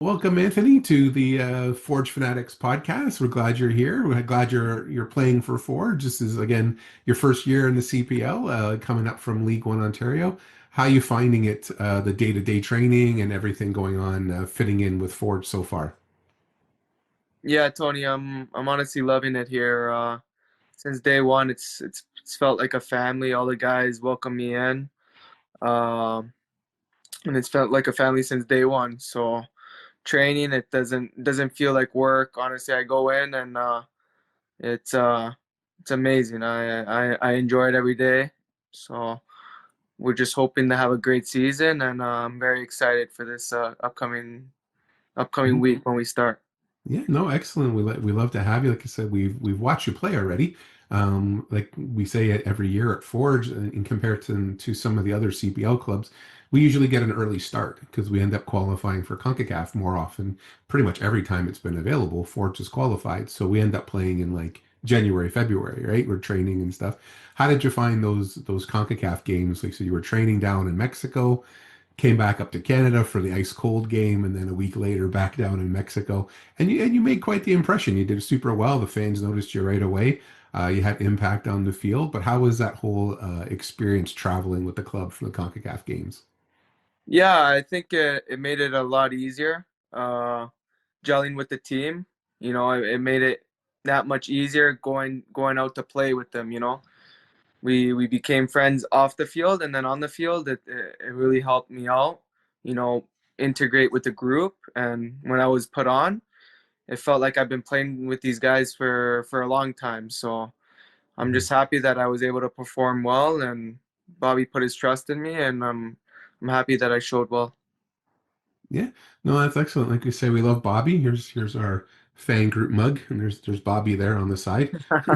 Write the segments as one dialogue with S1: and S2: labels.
S1: Welcome, Anthony, to the Forge Fanatics podcast. We're glad you're here. We're glad you're playing for Forge. This is again your first year in the CPL, coming up from League One Ontario. How are you finding it, the day-to-day training and everything going on, fitting in with Forge so far?
S2: Yeah, Tony, I'm honestly loving it here. Since day one, it's felt like a family. All the guys welcome me in, um, and it's felt like a family since day one. So training, it doesn't feel like work. Honestly, I go in and it's uh, it's amazing. I enjoy it every day. So we're just hoping to have a great season, and I'm very excited for this upcoming week when we start.
S1: Yeah, no, excellent. We love to have you. Like I said, we've watched you play already. Like we say it every year at Forge, in comparison to some of the other CPL clubs, we usually get an early start because we end up qualifying for CONCACAF more often. Pretty much every time it's been available, Forge is qualified. So we end up playing in like January, February, right? We're training and stuff. How did you find those CONCACAF games? Like, so you were training down in Mexico, came back up to Canada for the ice cold game, and then a week later back down in Mexico. And you made quite the impression. You did super well. The fans noticed you right away. You had impact on the field. But how was that whole experience traveling with the club for the CONCACAF games?
S2: Yeah, I think it made it a lot easier. Gelling with the team. It made it that much easier going out to play with them. We became friends off the field, and then on the field, it really helped me out. You know, integrate with the group, and when I was put on, it felt like I've been playing with these guys for a long time. So I'm just happy that I was able to perform well, and Bobby put his trust in me, and I'm happy that I showed well.
S1: Yeah, no, that's excellent. Like we say, we love Bobby. Here's our fan group mug, and there's Bobby there on the side.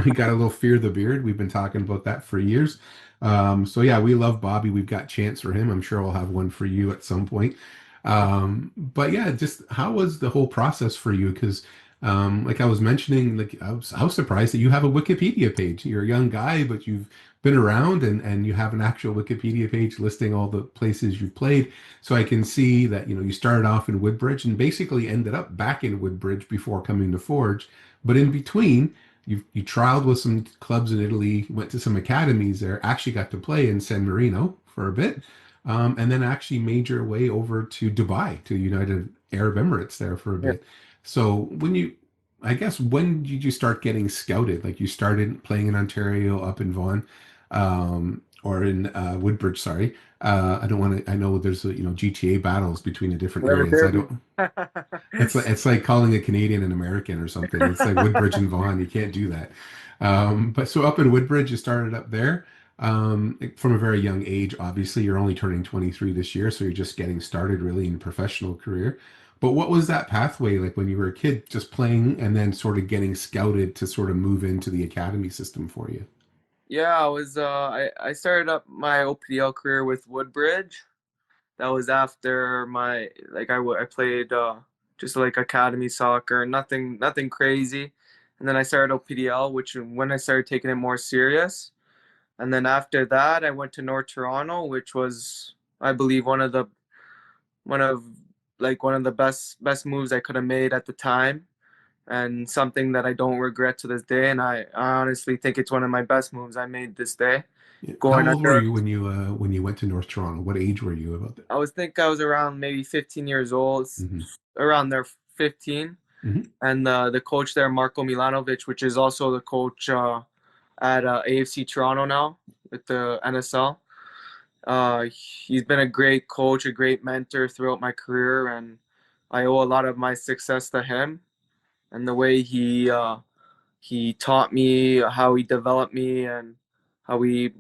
S1: We got a little Fear the Beard. We've been talking about that for years. So yeah, we love Bobby. We've got chants for him. I'm sure we'll have one for you at some point. But yeah, just how was the whole process for you? Because like I was mentioning, like I was surprised that you have a Wikipedia page. You're a young guy, but you've been around and you have an actual Wikipedia page listing all the places you've played. So I can see that, you started off in Woodbridge and basically ended up back in Woodbridge before coming to Forge. But in between, you trialed with some clubs in Italy, went to some academies there, actually got to play in San Marino for a bit, and then actually made your way over to Dubai, to United Arab Emirates there for a
S2: Yeah.
S1: bit. So I guess, when did you start getting scouted? Like you started playing in Ontario, up in Vaughan, or in Woodbridge, sorry. I don't want to. I know there's GTA battles between the different
S2: Whatever
S1: areas. I
S2: derby.
S1: don't. It's like calling a Canadian an American or something. It's like Woodbridge and Vaughan. You can't do that. But so up in Woodbridge, you started up there from a very young age. Obviously, you're only turning 23 this year, so you're just getting started really in a professional career. But what was that pathway like when you were a kid, just playing and then sort of getting scouted to sort of move into the academy system for you?
S2: Yeah, I started up my OPDL career with Woodbridge. That was after I played just like academy soccer, nothing crazy. And then I started OPDL, which when I started taking it more serious. And then after that, I went to North Toronto, which was, I believe, one of one of the best moves I could have made at the time, and something that I don't regret to this day. And I honestly think it's one of my best moves I made this day.
S1: How
S2: Going
S1: old were
S2: under,
S1: you when you went to North Toronto? What age were you about that?
S2: I was around maybe 15 years old,
S1: Hmm.
S2: around there 15.
S1: Hmm.
S2: And the coach there, Marco Milanovic, which is also the coach at AFC Toronto now with the NSL. He's been a great coach, a great mentor throughout my career, and I owe a lot of my success to him and the way he taught me, how he developed me, and how he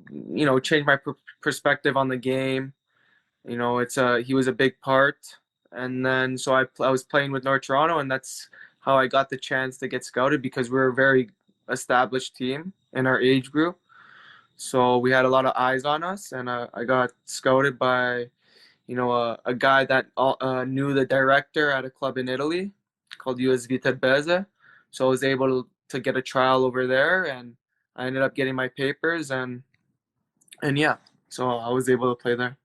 S2: changed my perspective on the game. He was a big part. And then so I was playing with North Toronto, and that's how I got the chance to get scouted because we're a very established team in our age group. So we had a lot of eyes on us, and I got scouted by a guy that knew the director at a club in Italy called US Viterbese. So I was able to get a trial over there, and I ended up getting my papers, and yeah, so I was able to play there.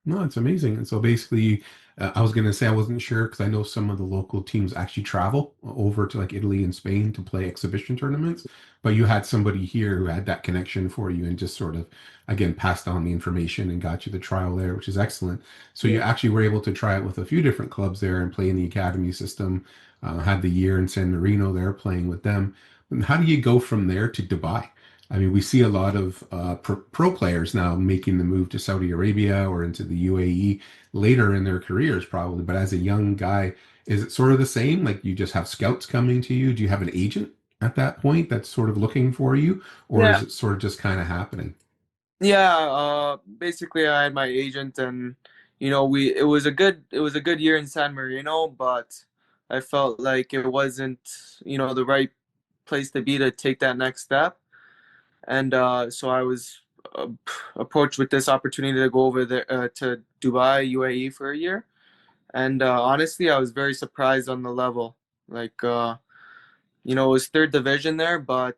S1: No, it's amazing. And so basically, I was going to say I wasn't sure because I know some of the local teams actually travel over to like Italy and Spain to play exhibition tournaments. But you had somebody here who had that connection for you and just sort of, again, passed on the information and got you the trial there, which is excellent. So you
S2: Yeah.
S1: actually were able to try it with a few different clubs there and play in the academy system. Had the year in San Marino there playing with them. And how do you go from there to Dubai? I mean, we see a lot of pro players now making the move to Saudi Arabia or into the UAE later in their careers, probably. But as a young guy, is it sort of the same? Like you just have scouts coming to you? Do you have an agent at that point that's sort of looking for you, or
S2: Yeah.
S1: is it sort of just kind of happening?
S2: Yeah, basically I had my agent, and we it was a good year in San Marino, but I felt like it wasn't, the right place to be to take that next step. And so I was uh, approached with this opportunity to go over there to Dubai, UAE for a year. And honestly, I was very surprised on the level. Like it was third division there, but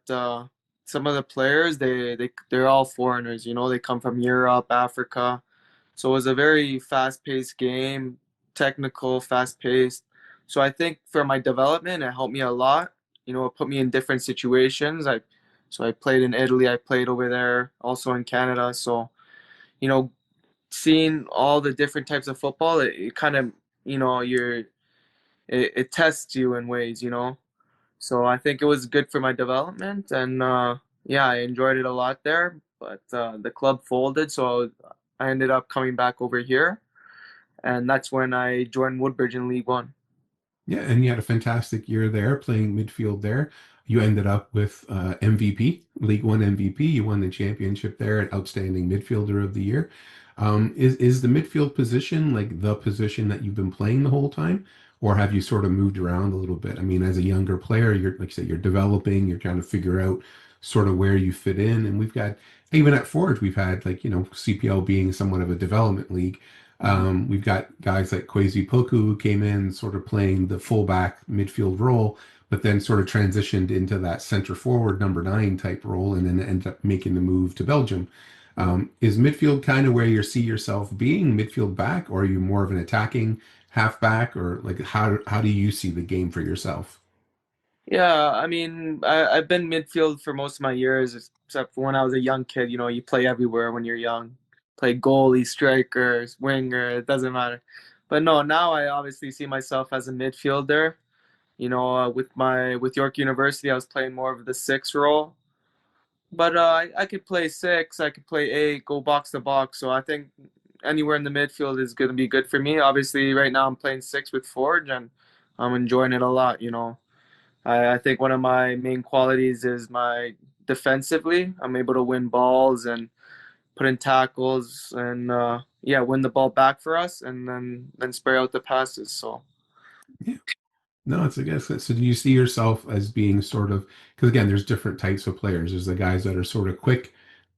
S2: some of the players they're all foreigners. They come from Europe, Africa, so it was a very fast-paced game, technical, fast-paced. So I think for my development, it helped me a lot. It put me in different situations. I played in Italy, I played over there, also in Canada. So you know, seeing all the different types of football, it kind of it tests you in ways. So I think it was good for my development, and yeah, I enjoyed it a lot there. But the club folded, so I ended up coming back over here, and that's when I joined Woodbridge in League One.
S1: Yeah, and you had a fantastic year there playing midfield there. You ended up with MVP, League One MVP. You won the championship there at Outstanding Midfielder of the Year. Is the midfield position like the position that you've been playing the whole time, or have you sort of moved around a little bit? I mean, as a younger player, you're like you said, you're developing, you're trying to figure out sort of where you fit in. And we've got even at Forge, we've had like CPL being somewhat of a development league.
S2: Mhm.
S1: We've got guys like Kwesi Poku who came in sort of playing the fullback midfield role, but then sort of transitioned into that center forward number 9 type role and then ended up making the move to Belgium. Is midfield kind of where you see yourself being midfield back, or are you more of an attacking halfback, or like how do you see the game for yourself?
S2: Yeah, I mean, I've been midfield for most of my years, except for when I was a young kid. You play everywhere when you're young. Play goalie, strikers, winger, it doesn't matter. But no, now I obviously see myself as a midfielder. With York University, I was playing more of the six role. But I could play six, I could play eight, go box to box. So I think anywhere in the midfield is going to be good for me. Obviously, right now I'm playing six with Forge, and I'm enjoying it a lot. I think one of my main qualities is my defensively. I'm able to win balls and put in tackles and yeah, win the ball back for us, and then spray out the passes. So
S1: Yeah. No, it's I guess so. Do you see yourself as being sort of because again, there's different types of players. There's the guys that are sort of quick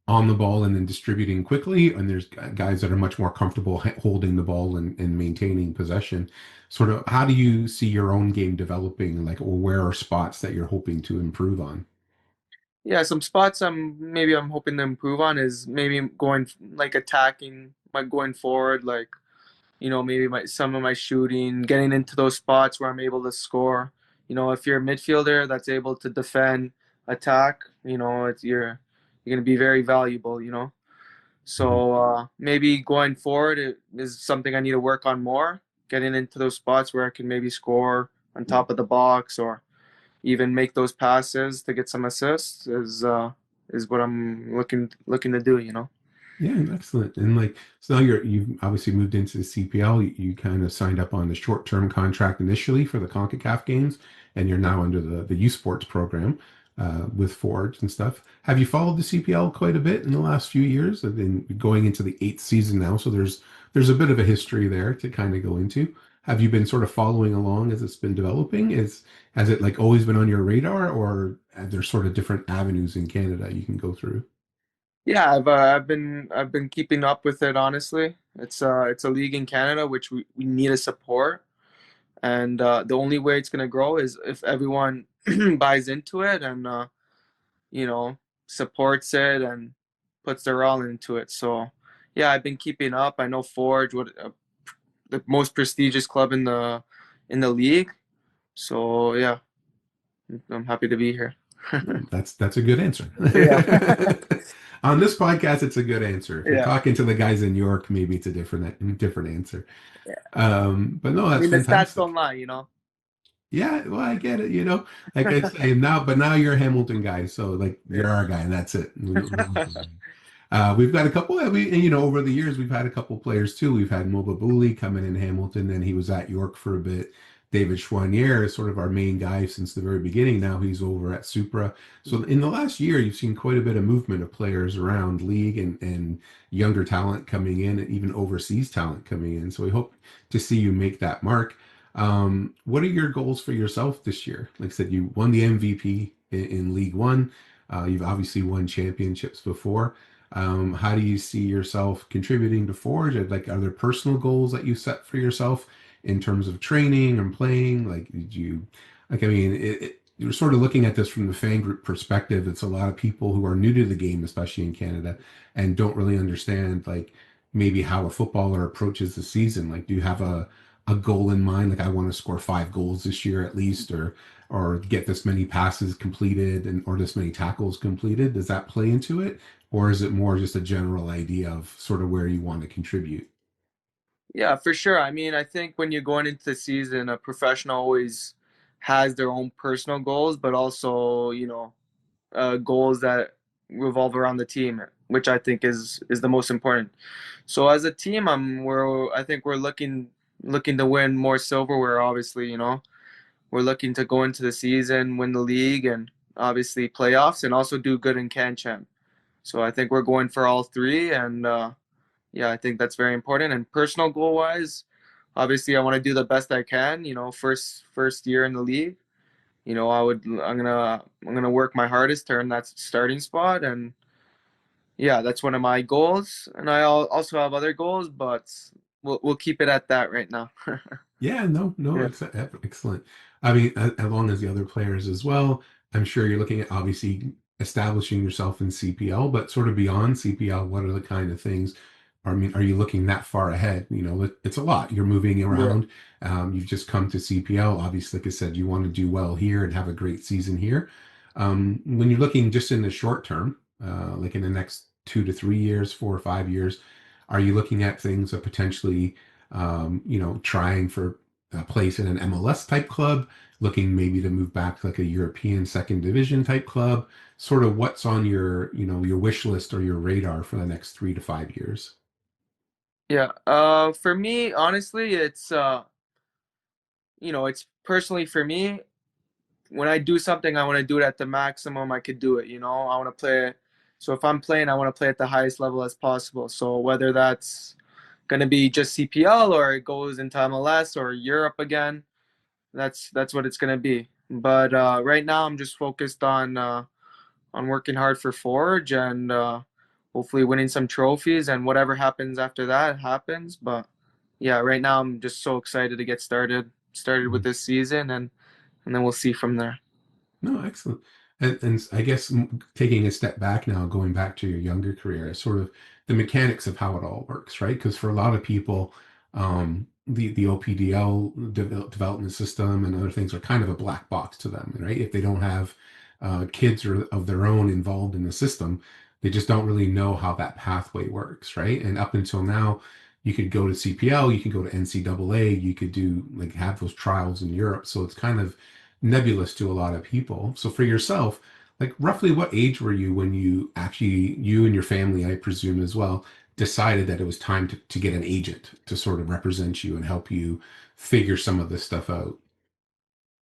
S1: on the ball and then distributing quickly, and there's guys that are much more comfortable holding the ball and maintaining possession. Sort of, how do you see your own game developing? Like, or where are spots that you're hoping to improve on?
S2: yeah, some spots I'm hoping to improve on is maybe going like attacking, like going forward, like maybe some of my shooting, getting into those spots where I'm able to score. If you're a midfielder that's able to defend, attack, you're gonna be very valuable.
S1: Mhm.
S2: So maybe going forward it is something I need to work on more, getting into those spots where I can maybe score on top of the box or even make those passes to get some assists is what I'm looking to do.
S1: Yeah, excellent. And like, so now you've obviously moved into the CPL. You kind of signed up on the short-term contract initially for the CONCACAF games, and you're now under the U Sports program with Forge and stuff. Have you followed the CPL quite a bit in the last few years? I've been going into the 8th season now, so there's a bit of a history there to kind of go into. Have you been sort of following along as it's been developing? Has it like always been on your radar, or are there sort of different avenues in Canada you can go through?
S2: Yeah, I've been keeping up with it honestly. It's a league in Canada which we need to support, and the only way it's gonna grow is if everyone buys into it and you know supports it and puts their all into it. So yeah, I've been keeping up. I know Forge, what the most prestigious club in the league. So yeah, I'm happy to be here.
S1: That's a good answer.
S2: Yeah,
S1: On this podcast, it's a good answer. If you're
S2: yeah,
S1: talking to the guys in York, maybe it's a different answer.
S2: yeah.
S1: But no,
S2: I
S1: that's
S2: mean, the stats don't
S1: fantastic.
S2: lie, you know.
S1: Yeah, well, I get it. Like I say now, but now you're a Hamilton guy, so like
S2: Yeah.
S1: you're our guy, and that's it. We've got a couple that we, and, over the years, we've had a couple players too. We've had Mobabuli come in Hamilton, then he was at York for a bit. David Chouanier is sort of our main guy since the very beginning. Now he's over at Supra. So in the last year, you've seen quite a bit of movement of players around league and younger talent coming in, and even overseas talent coming in. So we hope to see you make that mark. What are your goals for yourself this year? Like I said, you won the MVP in League One. You've obviously won championships before. How do you see yourself contributing to Forge? Like, are there personal goals that you set for yourself in terms of training and playing? Like, did you, like, I mean, you're sort of looking at this from the fan group perspective. It's a lot of people who are new to the game, especially in Canada, and don't really understand, like, maybe how a footballer approaches the season. Like, do you have a goal in mind? Like, I want to score 5 goals this year at least, or get this many passes completed and or this many tackles completed. Does that play into it? Or is it more just a general idea of sort of where you want to contribute?
S2: Yeah, for sure. I mean, I think when you're going into the season, a professional always has their own personal goals, but also, goals that revolve around the team, which I think is the most important. So as a team, I think we're looking to win more silverware. Obviously, we're looking to go into the season, win the league, and obviously playoffs, and also do good in CanChamp. So I think we're going for all three, and yeah, I think that's very important. And personal goal wise, obviously, I want to do the best I can. First year in the league. I'm gonna work my hardest to earn that starting spot, and yeah, that's one of my goals. And also have other goals, but we'll keep it at that right now.
S1: Yeah, no, no,
S2: Yeah,
S1: excellent. I mean, as long as the other players as well, I'm sure you're looking at obviously establishing yourself in CPL, but sort of beyond CPL, what are the kind of things? I mean, are you looking that far ahead? It's a lot. You're moving
S2: yeah,
S1: around. You've just come to CPL. Obviously, like I said, you want to do well here and have a great season here. When you're looking just in the short term, like in the next 2 to 3 years, 4 or 5 years, are you looking at things that potentially trying for a place in an MLS type club, looking maybe to move back to like a European second division type club, sort of what's on your wish list or your radar for the next 3 to 5 years?
S2: yeah. For me, honestly, it's personally for me. When I do something, I want to do it at the maximum I could do it. I want to play. So if I'm playing, I want to play at the highest level as possible. So whether that's going to be just CPL or it goes into MLS or Europe again, that's what it's going to be. But right now, I'm just focused on working hard for Forge and hopefully winning some trophies. And whatever happens after that happens. But yeah, right now I'm just so excited to get started with this season, and then we'll see from there.
S1: No, excellent. And I guess taking a step back now, going back to your younger career, sort of the mechanics of how it all works, right? Because for a lot of people, the OPDL development system and other things are kind of a black box to them, right? If they don't have kids or of their own involved in the system, they just don't really know how that pathway works, right? And up until now, you could go to CPL, you could go to NCAA, you could do like have those trials in Europe. So it's kind of nebulous to a lot of people. So for yourself, like roughly what age were you when you and your family, I presume as well, decided that it was time to get an agent to sort of represent you and help you figure some of this stuff out?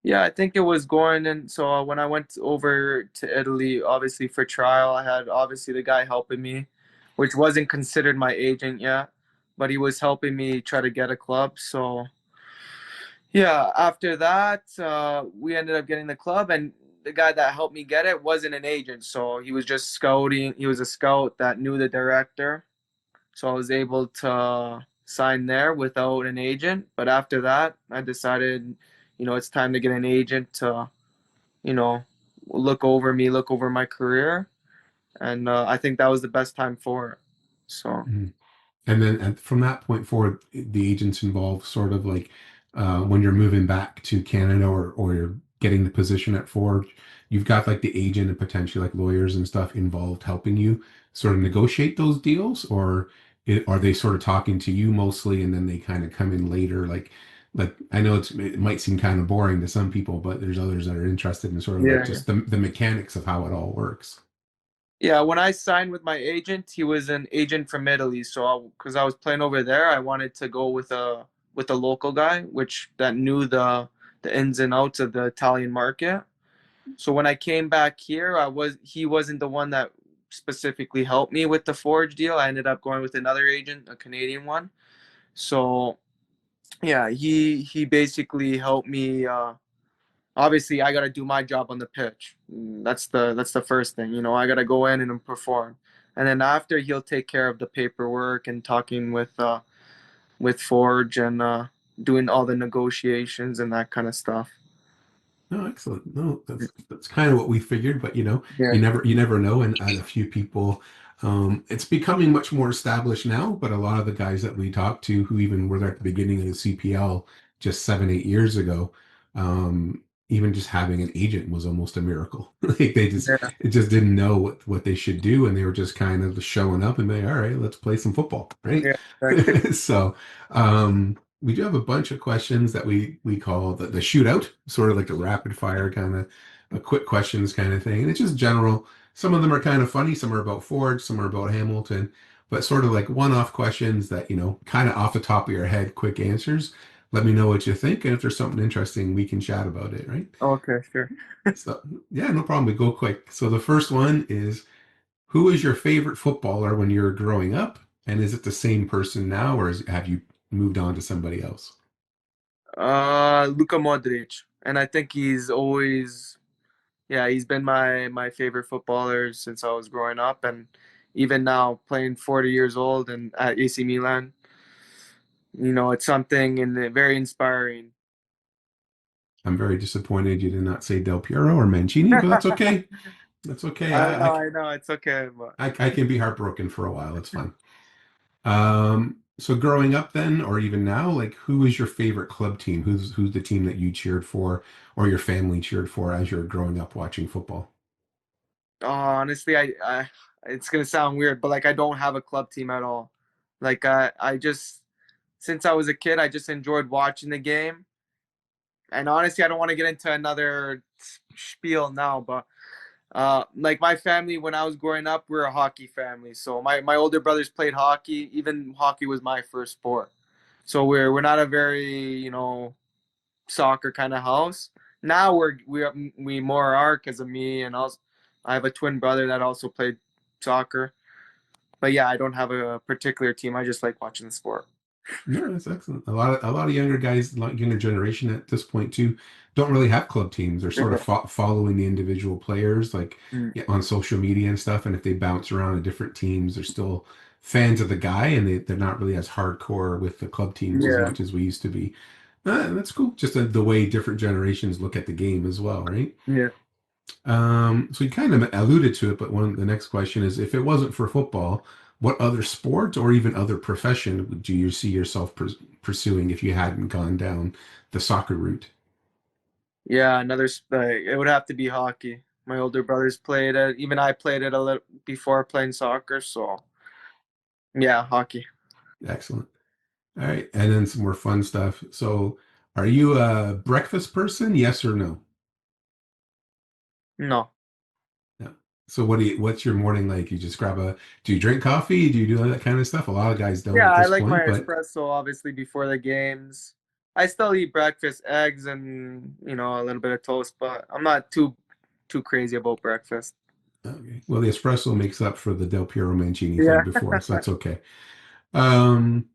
S2: Yeah, I think it was going in. So when I went over to Italy, obviously for trial, I had obviously the guy helping me, which wasn't considered my agent yet, but he was helping me try to get a club. So yeah, after that, we ended up getting the club, and the guy that helped me get it wasn't an agent. So he was just scouting. He was a scout that knew the director. So I was able to sign there without an agent. But after that, I decided, it's time to get an agent to, you know, look over my career. And I think that was the best time for it. So,
S1: Mhm. And then from that point forward, the agents involved sort of like when you're moving back to Canada or you're getting the position at Forge, you've got like the agent and potentially like lawyers and stuff involved helping you sort of negotiate those deals, or are they sort of talking to you mostly and then they kind of come in later? Like I know it might seem kind of boring to some people, but there's others that are interested in sort of like
S2: Yeah, yeah.
S1: just the mechanics of how it all works.
S2: Yeah, when I signed with my agent, he was an agent from Italy. So, because I was playing over there, I wanted to go with a local guy, which that knew the ins and outs of the Italian market. So when I came back here, I was he wasn't the one that specifically helped me with the Forge deal. I ended up going with another agent, a Canadian one. So yeah, he basically helped me. Obviously, I got to do my job on the pitch. That's the first thing. I got to go in and perform, and then after he'll take care of the paperwork and talking with Forge and doing all the negotiations and that kind of stuff.
S1: No, excellent. No, that's kind of what we figured, but
S2: Yeah.
S1: you never know. And a few people, it's becoming much more established now. But a lot of the guys that we talked to, who even were there at the beginning of the CPL just 7, 8 years ago, even just having an agent was almost a miracle. Like
S2: Yeah.
S1: it just didn't know what they should do, and they were just kind of showing up and being, all right, let's play some football, right?
S2: Yeah. Exactly.
S1: So, we do have a bunch of questions that we call the shootout, sort of like a rapid fire kind of a quick questions kind of thing. And it's just general. Some of them are kind of funny, some are about Ford, some are about Hamilton, but sort of like one-off questions that, kind of off the top of your head, quick answers. Let me know what you think. And if there's something interesting, we can chat about it, right?
S2: Okay. Sure.
S1: So yeah, no problem. We go quick. So the first one is, who is your favorite footballer when you were growing up? And is it the same person now, or have you moved on to somebody else?
S2: Luka Modric, and I think he's always, yeah, he's been my favorite footballer since I was growing up, and even now playing 40 years old and at AC Milan, it's something and very inspiring.
S1: I'm very disappointed you did not say Del Piero or Mancini, but that's okay. That's okay.
S2: I know, it's okay, but
S1: I can be heartbroken for a while. It's fine. So growing up then, or even now, like who is your favorite club team? Who's the team that you cheered for or your family cheered for as you were growing up watching football?
S2: honestly, I it's gonna sound weird, but like I don't have a club team at all. Like I just since I was a kid, I just enjoyed watching the game. And honestly, I don't want to get into another spiel now, but like my family when I was growing up, we are a hockey family. So my older brothers played hockey. Even hockey was my first sport. So we're not a very soccer kind of house. Now we more are because of me and also I have a twin brother that also played soccer. But yeah, I don't have a particular team. I just like watching the sport.
S1: No, that's excellent. A lot of younger guys, younger generation at this point too, don't really have club teams. They're sort of
S2: Yeah.
S1: following the individual players, like
S2: Mm.
S1: yeah, on social media and stuff. And if they bounce around to different teams, they're still fans of the guy, and they're not really as hardcore with the club teams as
S2: Yeah.
S1: much as we used to be. That's cool. Just the way different generations look at the game as well, right?
S2: Yeah.
S1: So you kind of alluded to it, but the next question is, if it wasn't for football, what other sport or even other profession would you see yourself pursuing if you hadn't gone down the soccer route?
S2: Yeah, it would have to be hockey. My older brothers played it. Even I played it a little before playing soccer. So yeah, hockey.
S1: Excellent. All right, and then some more fun stuff. So, are you a breakfast person? Yes or no?
S2: No.
S1: No. So, what's your morning like? You just do you drink coffee? Do you do that kind of stuff? A lot of guys don't
S2: Yeah,
S1: at
S2: I
S1: this
S2: like my
S1: point, but
S2: espresso obviously before the games. I still eat breakfast, eggs, and a little bit of toast, but I'm not too crazy about breakfast.
S1: okay. Well, the espresso makes up for the Del Piero Mancini thing
S2: Yeah.
S1: before, so that's okay. Um,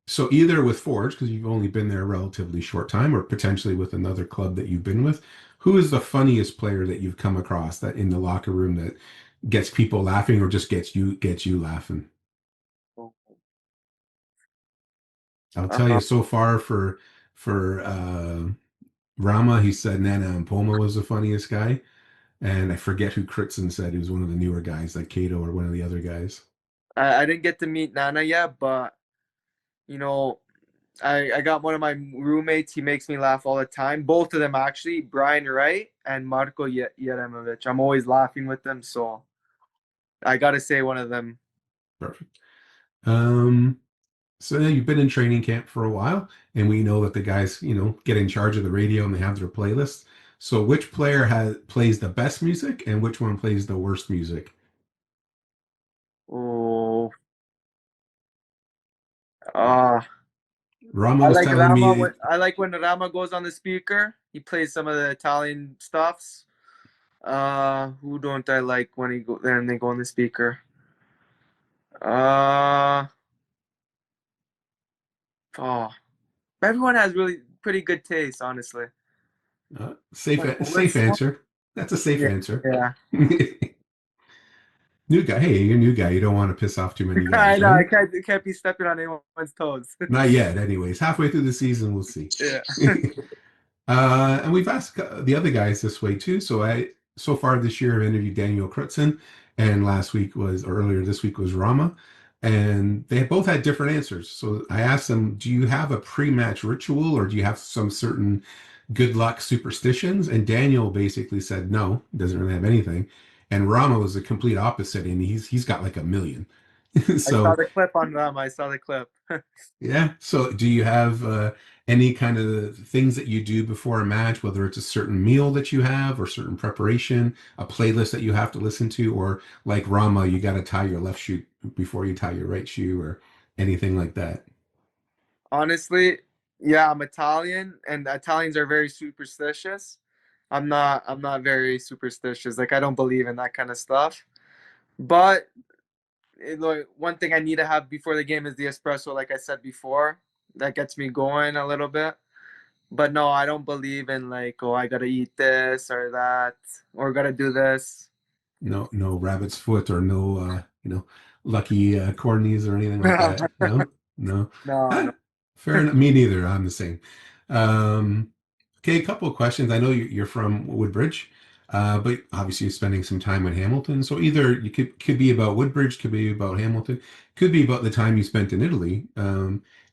S1: so either with Forge, because you've only been there a relatively short time, or potentially with another club that you've been with, who is the funniest player that you've come across that in the locker room that gets people laughing or just gets you laughing? I'll tell you
S2: Uh,
S1: so far for Rama, he said Nana and Poma was the funniest guy. And I forget who Kritzen said, he was one of the newer guys, like Cato or one of the other guys.
S2: I didn't get to meet Nana yet, but you know, I got one of my roommates. He makes me laugh all the time. Both of them actually, Brian Wright and Marko Jeremovic. I'm always laughing with them, so I gotta say one of them.
S1: Perfect. Um, so yeah, you've been in training camp for a while, and we know that the guys, get in charge of the radio and they have their playlists. So which player plays the best music and which one plays the worst music?
S2: Oh, uh
S1: Rama
S2: I
S1: was
S2: like
S1: telling
S2: Rama.
S1: me,
S2: I like when Rama goes on the speaker. He plays some of the Italian stuffs. Who don't I like when he go then they go on the speaker? Uh, oh, everyone has really pretty good taste, honestly.
S1: safe
S2: What,
S1: safe
S2: what's
S1: answer. That's a safe
S2: yeah,
S1: answer.
S2: yeah.
S1: New guy. Hey, you're a new guy. You don't want to piss off too many
S2: I
S1: guys,
S2: know
S1: right?
S2: I can't be stepping on anyone's toes.
S1: Not yet, anyways. Halfway through the season, we'll see.
S2: Yeah.
S1: And we've asked the other guys this way too. So far this year I've interviewed Daniel Crutzen, and earlier this week was Rama, and they both had different answers. So I asked them, do you have a pre-match ritual or do you have some certain good luck superstitions? And Daniel basically said no, doesn't really have anything. And Rama was the complete opposite, and he's got like a million.
S2: I saw
S1: So
S2: the clip on them. I saw the clip.
S1: yeah. So do you have any kind of things that you do before a match, whether it's a certain meal that you have or certain preparation, a playlist that you have to listen to, or like Rama, you got to tie your left shoe before you tie your right shoe or anything like that?
S2: Honestly, yeah, I'm Italian, and Italians are very superstitious. I'm not very superstitious. Like I don't believe in that kind of stuff. But like one thing I need to have before the game is the espresso, like I said before. That gets me going a little bit. But no, I don't believe in like, oh, I gotta eat this or that or gotta do this.
S1: No rabbit's foot or no lucky cornies or anything like
S2: No,
S1: that. No, no.
S2: no.
S1: Ah, fair enough. Me neither. I'm the same. Um, okay, a couple of questions. I know you're from Woodbridge, but obviously you're spending some time in Hamilton. So either you could be about Woodbridge, could be about Hamilton, could be about the time you spent in Italy.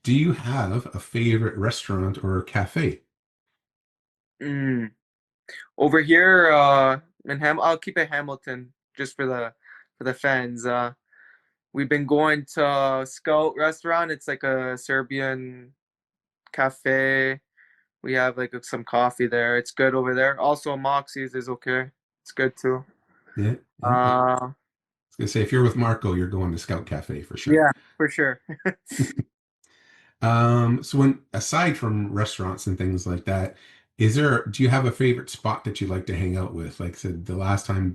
S1: Do you have a favorite restaurant or cafe?
S2: Mm. Over here, I'll keep it Hamilton just for the fans. We've been going to Scout restaurant. It's like a Serbian cafe. We have like some coffee there. It's good over there. Also, Moxie's is okay. It's good too.
S1: Yeah, yeah. I was
S2: Uh,
S1: gonna say if you're with Marco, you're going to Scout Cafe for sure.
S2: yeah, for sure.
S1: So when aside from restaurants and things like that, do you have a favorite spot that you like to hang out with? Like I said, the last time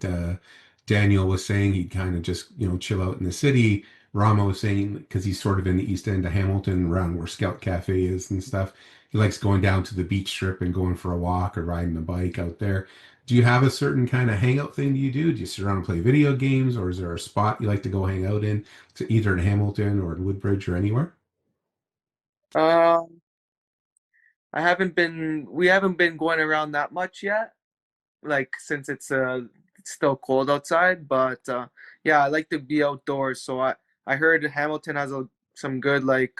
S1: Daniel was saying he'd kind of just, chill out in the city. Rama was saying because he's sort of in the east end of Hamilton, around where Scout Cafe is and stuff. He likes going down to the beach strip and going for a walk or riding a bike out there. Do you have a certain kind of hangout thing you do? Do you sit around and play video games, or is there a spot you like to go hang out in, to either in Hamilton or in Woodbridge or anywhere?
S2: Um, we haven't been going around that much yet, like since it's still cold outside, but yeah, I like to be outdoors. So I heard Hamilton has some good like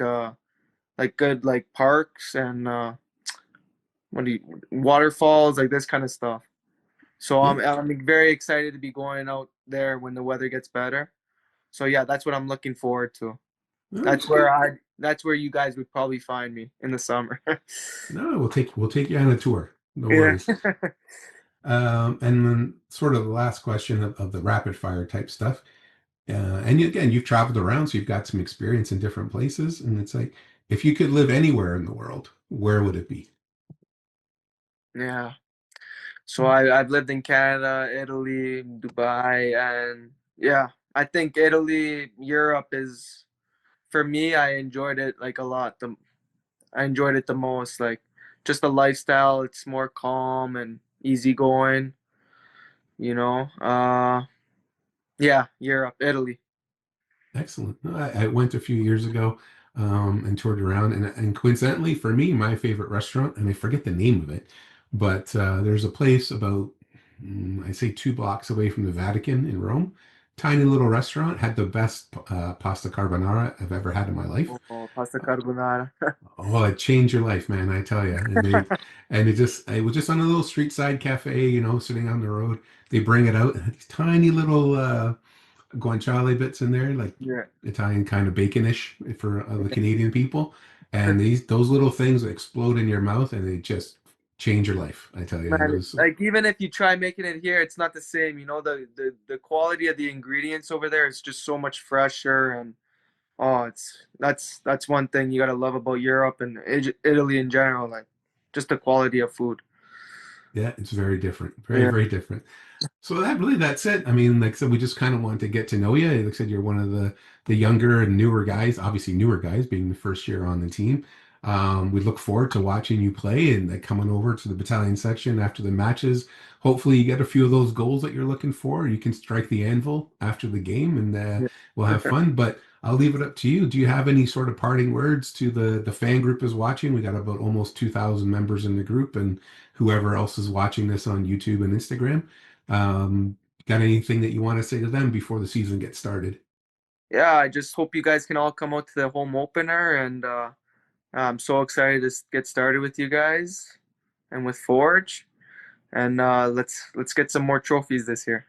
S2: good like parks and what do you waterfalls like this kind of stuff. So
S1: Yeah.
S2: I'm very excited to be going out there when the weather gets better. So yeah, that's what I'm looking forward to.
S1: Oh, that's good.
S2: That's where you guys would probably find me in the summer.
S1: No, we'll take you on a tour. No
S2: Yeah.
S1: worries. And then sort of the last question of the rapid fire type stuff. And again, you've traveled around, so you've got some experience in different places. And it's like, if you could live anywhere in the world, where would it be?
S2: Yeah. So I've lived in Canada, Italy, Dubai, and yeah, I think Italy, Europe is for me. I enjoyed it like a lot. I enjoyed it the most. Like just the lifestyle. It's more calm and easygoing. You know. Yeah, Europe, Italy.
S1: Excellent. No, I went a few years ago and toured around, and coincidentally, for me, my favorite restaurant, and I forget the name of it, but there's a place about, I say 2 blocks away from the Vatican in Rome. tiny little restaurant, had the best pasta carbonara I've ever had in my life.
S2: Oh, pasta carbonara.
S1: Oh, it changed your life, man, I tell you. And it was just on a little street side cafe, sitting on the road. They bring it out, and these tiny little guanciale bits in there, like
S2: Yeah.
S1: Italian kind of baconish for the Canadian people. And those little things explode in your mouth, and they just change your life. I tell you, it
S2: Man,
S1: was.
S2: like even if you try making it here, it's not the same. You know, the quality of the ingredients over there is just so much fresher, and oh, that's one thing you gotta love about Europe and Italy in general, like just the quality of food.
S1: Yeah, it's very different, very
S2: Yeah,
S1: very different. So that's it. I mean, like I said, we just kind of wanted to get to know you. Like I said, you're one of the younger and newer guys, obviously newer guys, being the first year on the team. We look forward to watching you play and like coming over to the battalion section after the matches. Hopefully, you get a few of those goals that you're looking for. You can strike the anvil after the game, and
S2: yeah.
S1: we'll have fun. But I'll leave it up to you. Do you have any sort of parting words to the fan group is watching? We got about almost 2,000 members in the group, and whoever else is watching this on YouTube and Instagram. Got anything that you want to say to them before the season gets started?
S2: Yeah, I just hope you guys can all come out to the home opener, and I'm so excited to get started with you guys and with Forge, and let's get some more trophies this year.